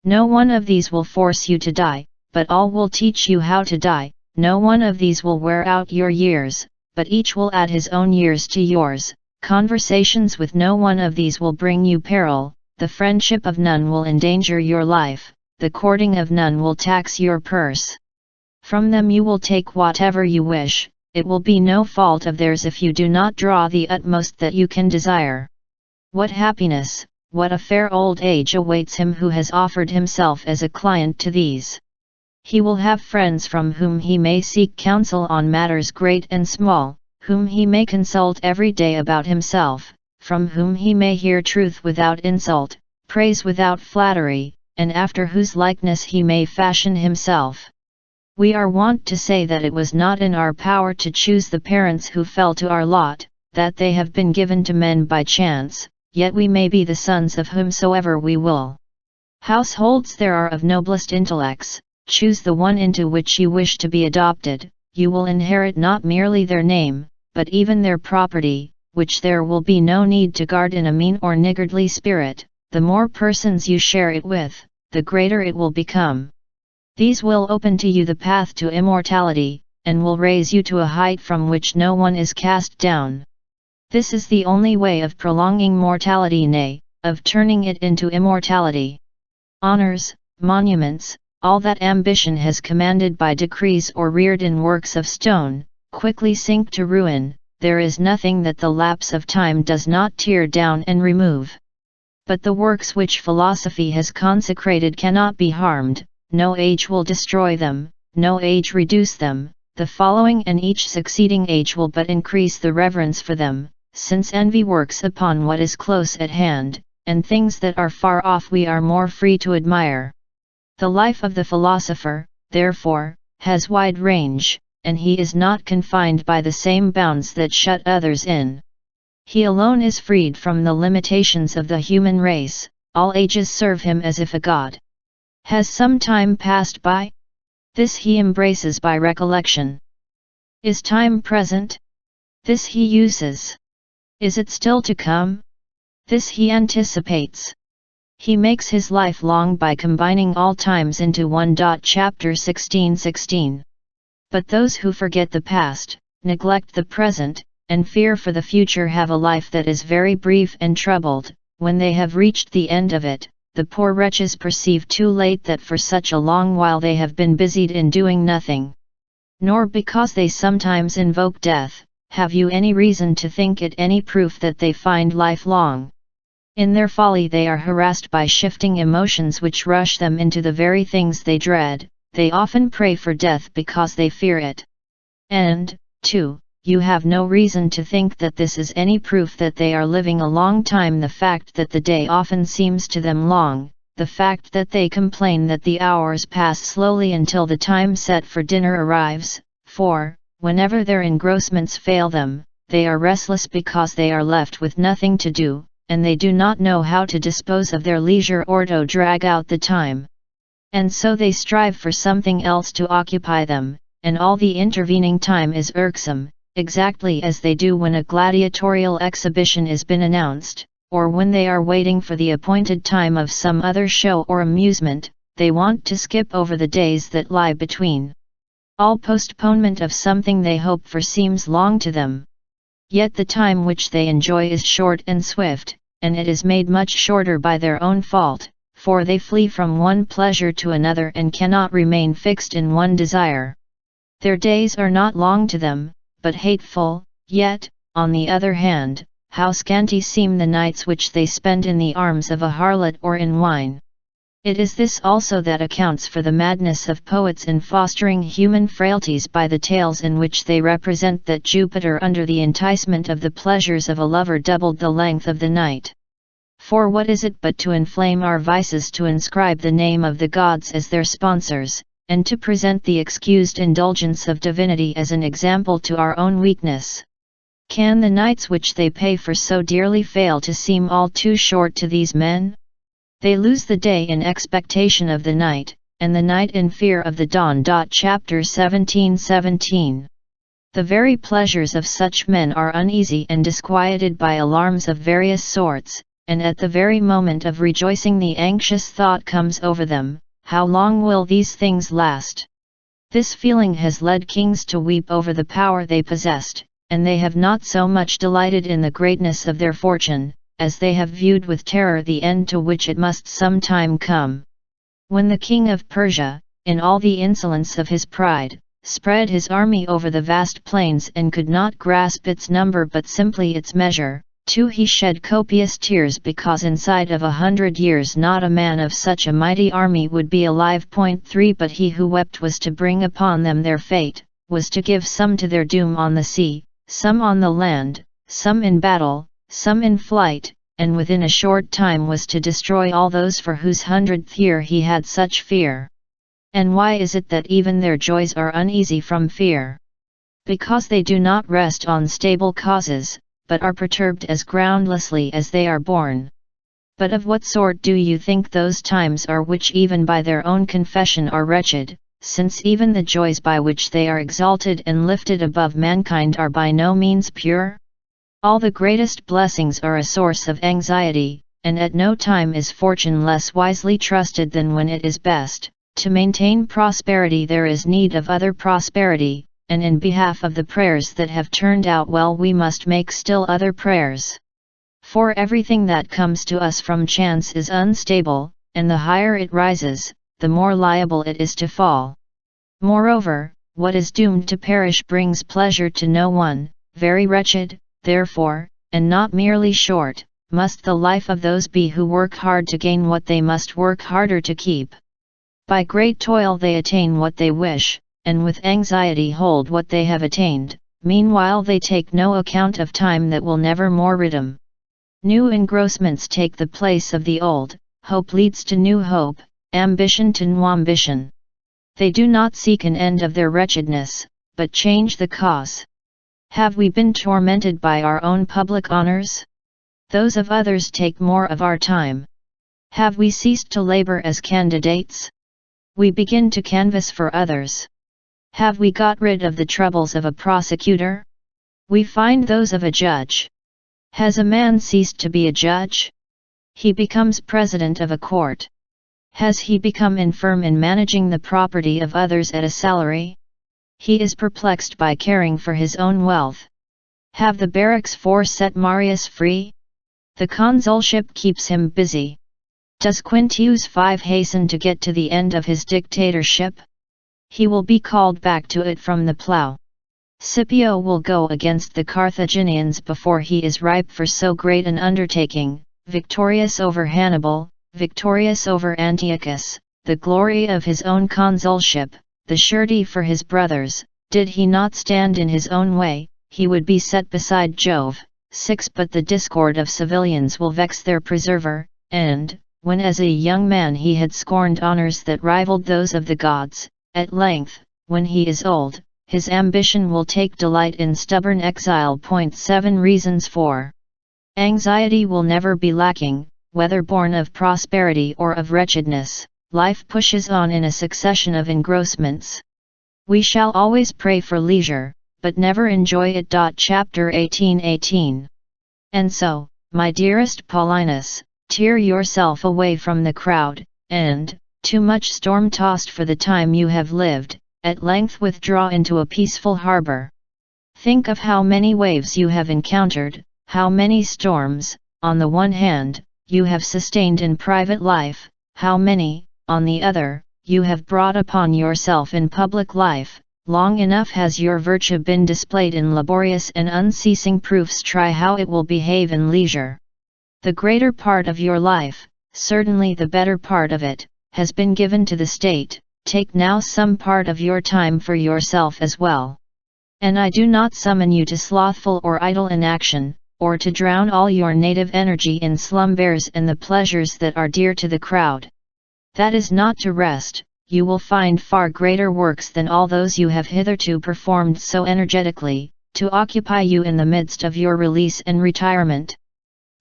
No one of these will force you to die, but all will teach you how to die. No one of these will wear out your years, but each will add his own years to yours. Conversations with no one of these will bring you peril, the friendship of none will endanger your life, the courting of none will tax your purse. From them you will take whatever you wish. It will be no fault of theirs if you do not draw the utmost that you can desire. What happiness, what a fair old age awaits him who has offered himself as a client to these. He will have friends from whom he may seek counsel on matters great and small, whom he may consult every day about himself, from whom he may hear truth without insult, praise without flattery, and after whose likeness he may fashion himself. We are wont to say that it was not in our power to choose the parents who fell to our lot, that they have been given to men by chance, yet we may be the sons of whomsoever we will. Households there are of noblest intellects, choose the one into which you wish to be adopted, you will inherit not merely their name, but even their property, which there will be no need to guard in a mean or niggardly spirit. The more persons you share it with, the greater it will become. These will open to you the path to immortality, and will raise you to a height from which no one is cast down. This is the only way of prolonging mortality, nay, of turning it into immortality. Honors, monuments, all that ambition has commanded by decrees or reared in works of stone, quickly sink to ruin. There is nothing that the lapse of time does not tear down and remove. But the works which philosophy has consecrated cannot be harmed. No age will destroy them, no age reduce them, the following and each succeeding age will but increase the reverence for them, since envy works upon what is close at hand, and things that are far off we are more free to admire. The life of the philosopher, therefore, has wide range, and he is not confined by the same bounds that shut others in. He alone is freed from the limitations of the human race, all ages serve him as if a god. Has some time passed by? This he embraces by recollection. Is time present? This he uses. Is it still to come? This he anticipates. He makes his life long by combining all times into one. Chapter 16:16. But those who forget the past, neglect the present, and fear for the future have a life that is very brief and troubled. When they have reached the end of it, the poor wretches perceive too late that for such a long while they have been busied in doing nothing. Nor because they sometimes invoke death, have you any reason to think it any proof that they find life long. In their folly they are harassed by shifting emotions which rush them into the very things they dread. They often pray for death because they fear it. And, 2. You have no reason to think that this is any proof that they are living a long time. The fact that the day often seems to them long, the fact that they complain that the hours pass slowly until the time set for dinner arrives. 4. Whenever their engrossments fail them, they are restless because they are left with nothing to do, and they do not know how to dispose of their leisure or to drag out the time. And so they strive for something else to occupy them, and all the intervening time is irksome, exactly as they do when a gladiatorial exhibition has been announced, or when they are waiting for the appointed time of some other show or amusement. They want to skip over the days that lie between. All postponement of something they hope for seems long to them. Yet the time which they enjoy is short and swift, and it is made much shorter by their own fault, for they flee from one pleasure to another and cannot remain fixed in one desire. Their days are not long to them, but hateful. Yet, on the other hand, how scanty seem the nights which they spend in the arms of a harlot or in wine. It is this also that accounts for the madness of poets in fostering human frailties by the tales in which they represent that Jupiter under the enticement of the pleasures of a lover doubled the length of the night. For what is it but to inflame our vices to inscribe the name of the gods as their sponsors, and to present the excused indulgence of divinity as an example to our own weakness? Can the nights which they pay for so dearly fail to seem all too short to these men? They lose the day in expectation of the night, and the night in fear of the dawn. Chapter 17:17. The very pleasures of such men are uneasy and disquieted by alarms of various sorts, and at the very moment of rejoicing the anxious thought comes over them, how long will these things last? This feeling has led kings to weep over the power they possessed, and they have not so much delighted in the greatness of their fortune, as they have viewed with terror the end to which it must some time come. When the king of Persia, in all the insolence of his pride, spread his army over the vast plains and could not grasp its number but simply its measure, too he shed copious tears because inside of 100 years not a man of such a mighty army would be alive. 3 But he who wept was to bring upon them their fate, was to give some to their doom on the sea, some on the land, some in battle, some in flight, and within a short time was to destroy all those for whose 100th year he had such fear. And why is it that even their joys are uneasy from fear? Because they do not rest on stable causes, but are perturbed as groundlessly as they are born. But of what sort do you think those times are which even by their own confession are wretched, since even the joys by which they are exalted and lifted above mankind are by no means pure? All the greatest blessings are a source of anxiety, and at no time is fortune less wisely trusted than when it is best. To maintain prosperity there is need of other prosperity, and in behalf of the prayers that have turned out well we must make still other prayers. For everything that comes to us from chance is unstable, and the higher it rises, the more liable it is to fall. Moreover, what is doomed to perish brings pleasure to no one. Very wretched, therefore, and not merely short, must the life of those be who work hard to gain what they must work harder to keep. By great toil they attain what they wish, and with anxiety hold what they have attained, meanwhile they take no account of time that will never more rid them. New engrossments take the place of the old, hope leads to new hope, ambition to new ambition. They do not seek an end of their wretchedness, but change the cause. Have we been tormented by our own public honors? Those of others take more of our time. Have we ceased to labor as candidates? We begin to canvass for others. Have we got rid of the troubles of a prosecutor? We find those of a judge. Has a man ceased to be a judge? He becomes president of a court. Has he become infirm in managing the property of others at a salary? He is perplexed by caring for his own wealth. Have the barracks set Marius free? The consulship keeps him busy. Does Quintius V hasten to get to the end of his dictatorship? He will be called back to it from the plough. Scipio will go against the Carthaginians before he is ripe for so great an undertaking, victorious over Hannibal, victorious over Antiochus, the glory of his own consulship, the surety for his brothers. Did he not stand in his own way, he would be set beside Jove. 6 But the discord of civilians will vex their preserver, and, when as a young man he had scorned honors that rivaled those of the gods, at length, when he is old, his ambition will take delight in stubborn exile. 7 Reasons for anxiety will never be lacking, whether born of prosperity or of wretchedness. Life pushes on in a succession of engrossments. We shall always pray for leisure, but never enjoy it. Chapter 18:18. And so, my dearest Paulinus, tear yourself away from the crowd, and, too much storm-tossed for the time you have lived, at length withdraw into a peaceful harbor. Think of how many waves you have encountered, how many storms, on the one hand, you have sustained in private life, how many, on the other, you have brought upon yourself in public life. Long enough has your virtue been displayed in laborious and unceasing proofs. Try how it will behave in leisure. The greater part of your life, certainly the better part of it, has been given to the state, take now some part of your time for yourself as well. And I do not summon you to slothful or idle inaction, or to drown all your native energy in slumbers and the pleasures that are dear to the crowd. That is not to rest. You will find far greater works than all those you have hitherto performed so energetically, to occupy you in the midst of your release and retirement.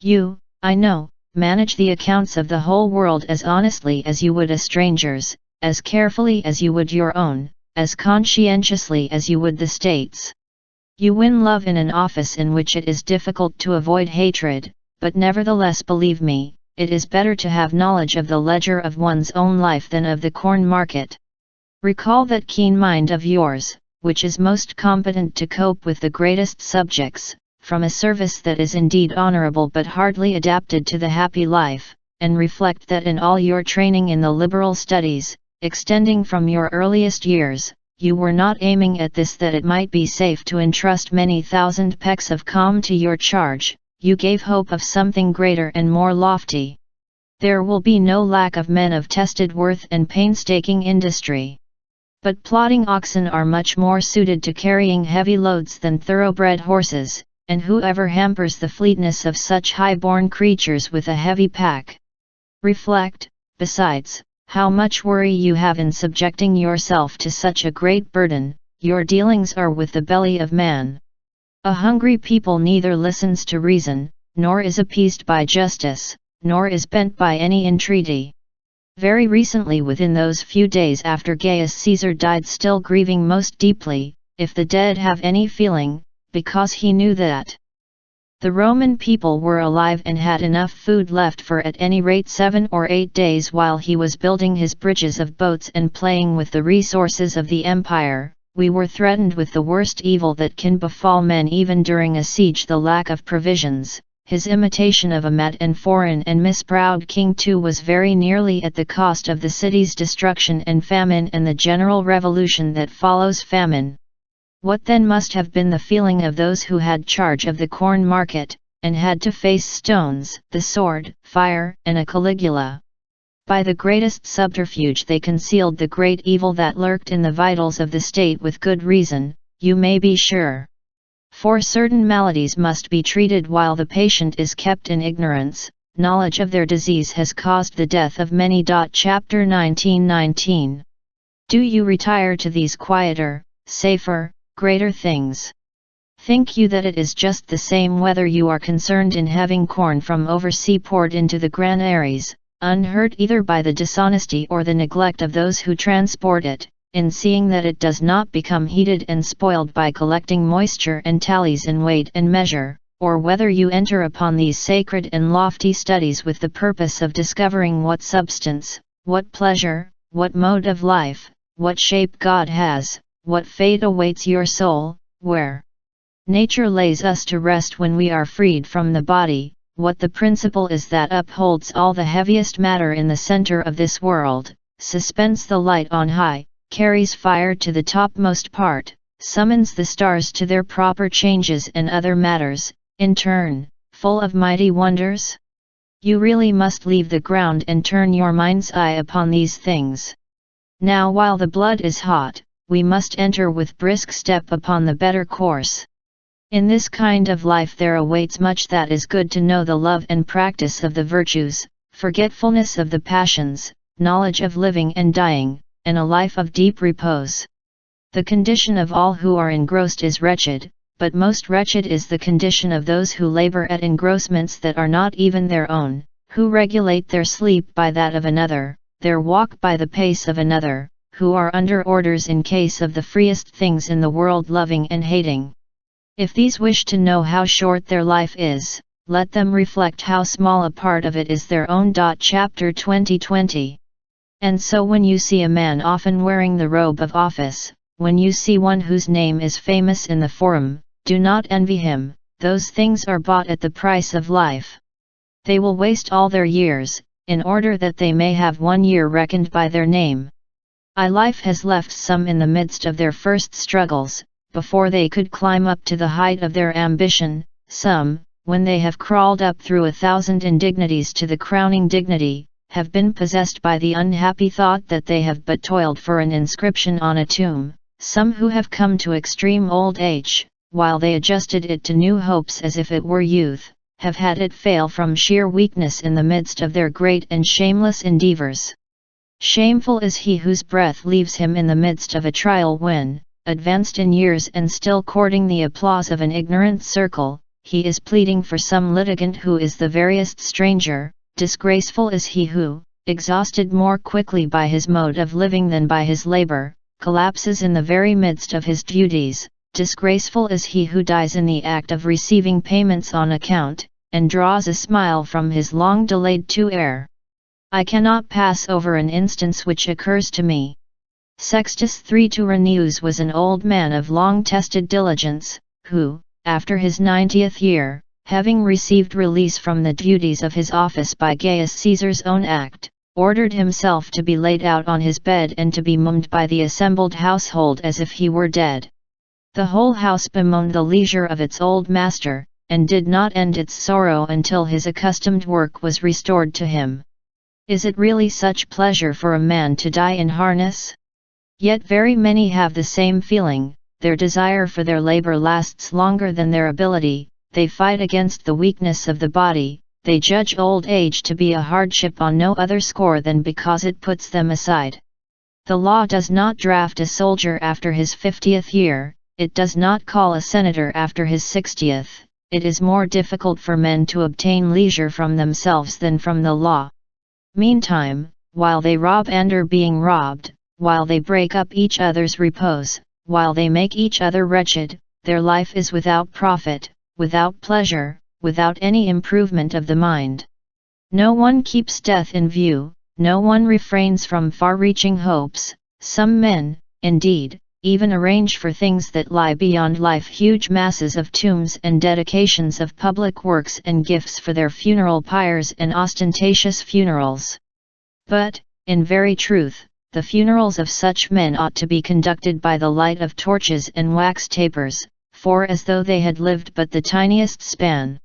You, I know, manage the accounts of the whole world as honestly as you would a stranger's, as carefully as you would your own, as conscientiously as you would the state's. You win love in an office in which it is difficult to avoid hatred, but nevertheless believe me, it is better to have knowledge of the ledger of one's own life than of the corn market. Recall that keen mind of yours, which is most competent to cope with the greatest subjects, from a service that is indeed honorable but hardly adapted to the happy life, and reflect that in all your training in the liberal studies, extending from your earliest years, you were not aiming at this that it might be safe to entrust many thousand pecks of calm to your charge, you gave hope of something greater and more lofty. There will be no lack of men of tested worth and painstaking industry. But plodding oxen are much more suited to carrying heavy loads than thoroughbred horses, and whoever hampers the fleetness of such high-born creatures with a heavy pack. Reflect, besides, how much worry you have in subjecting yourself to such a great burden. Your dealings are with the belly of man. A hungry people neither listens to reason, nor is appeased by justice, nor is bent by any entreaty. Very recently, within those few days after Gaius Caesar died, still grieving most deeply, if the dead have any feeling, because he knew that the Roman people were alive and had enough food left for at any rate 7 or 8 days while he was building his bridges of boats and playing with the resources of the empire. We were threatened with the worst evil that can befall men even during a siege, the lack of provisions. His imitation of a mad and foreign and misproud king too was very nearly at the cost of the city's destruction and famine and the general revolution that follows famine. What then must have been the feeling of those who had charge of the corn market, and had to face stones, the sword, fire, and a Caligula? By the greatest subterfuge they concealed the great evil that lurked in the vitals of the state with good reason, you may be sure. For certain maladies must be treated while the patient is kept in ignorance. Knowledge of their disease has caused the death of many. Chapter 19:19. Do you retire to these quieter, safer, greater things? Think you that it is just the same whether you are concerned in having corn from oversea poured into the granaries, unhurt either by the dishonesty or the neglect of those who transport it, in seeing that it does not become heated and spoiled by collecting moisture and tallies in weight and measure, or whether you enter upon these sacred and lofty studies with the purpose of discovering what substance, what pleasure, what mode of life, what shape God has, what fate awaits your soul, where nature lays us to rest when we are freed from the body, what the principle is that upholds all the heaviest matter in the center of this world, suspends the light on high, carries fire to the topmost part, summons the stars to their proper changes and other matters, in turn, full of mighty wonders? You really must leave the ground and turn your mind's eye upon these things. Now while the blood is hot, we must enter with brisk step upon the better course. In this kind of life there awaits much that is good to know: the love and practice of the virtues, forgetfulness of the passions, knowledge of living and dying, and a life of deep repose. The condition of all who are engrossed is wretched, but most wretched is the condition of those who labor at engrossments that are not even their own, who regulate their sleep by that of another, their walk by the pace of another, who are under orders in case of the freest things in the world, loving and hating. If these wish to know how short their life is, let them reflect how small a part of it is their own. Chapter 20:20. And so when you see a man often wearing the robe of office, when you see one whose name is famous in the forum, do not envy him. Those things are bought at the price of life. They will waste all their years, in order that they may have 1 year reckoned by their name. Life has left some in the midst of their first struggles, before they could climb up to the height of their ambition, some, when they have crawled up through 1,000 indignities to the crowning dignity, have been possessed by the unhappy thought that they have but toiled for an inscription on a tomb, some who have come to extreme old age, while they adjusted it to new hopes as if it were youth, have had it fail from sheer weakness in the midst of their great and shameless endeavors. Shameful is he whose breath leaves him in the midst of a trial when, advanced in years and still courting the applause of an ignorant circle, he is pleading for some litigant who is the veriest stranger. Disgraceful is he who, exhausted more quickly by his mode of living than by his labor, collapses in the very midst of his duties. Disgraceful is he who dies in the act of receiving payments on account, and draws a smile from his long-delayed air. I cannot pass over an instance which occurs to me. Sextus III Turannius was an old man of long-tested diligence, who, after his 90th year, having received release from the duties of his office by Gaius Caesar's own act, ordered himself to be laid out on his bed and to be mummed by the assembled household as if he were dead. The whole house bemoaned the leisure of its old master, and did not end its sorrow until his accustomed work was restored to him. Is it really such pleasure for a man to die in harness? Yet very many have the same feeling. Their desire for their labor lasts longer than their ability. They fight against the weakness of the body. They judge old age to be a hardship on no other score than because it puts them aside. The law does not draft a soldier after his 50th year, it does not call a senator after his 60th, it is more difficult for men to obtain leisure from themselves than from the law. Meantime, while they rob and are being robbed, while they break up each other's repose, while they make each other wretched, their life is without profit, without pleasure, without any improvement of the mind. No one keeps death in view, no one refrains from far-reaching hopes. Some men, indeed, even arrange for things that lie beyond life, huge masses of tombs and dedications of public works and gifts for their funeral pyres and ostentatious funerals. But, in very truth, the funerals of such men ought to be conducted by the light of torches and wax tapers, for as though they had lived but the tiniest span.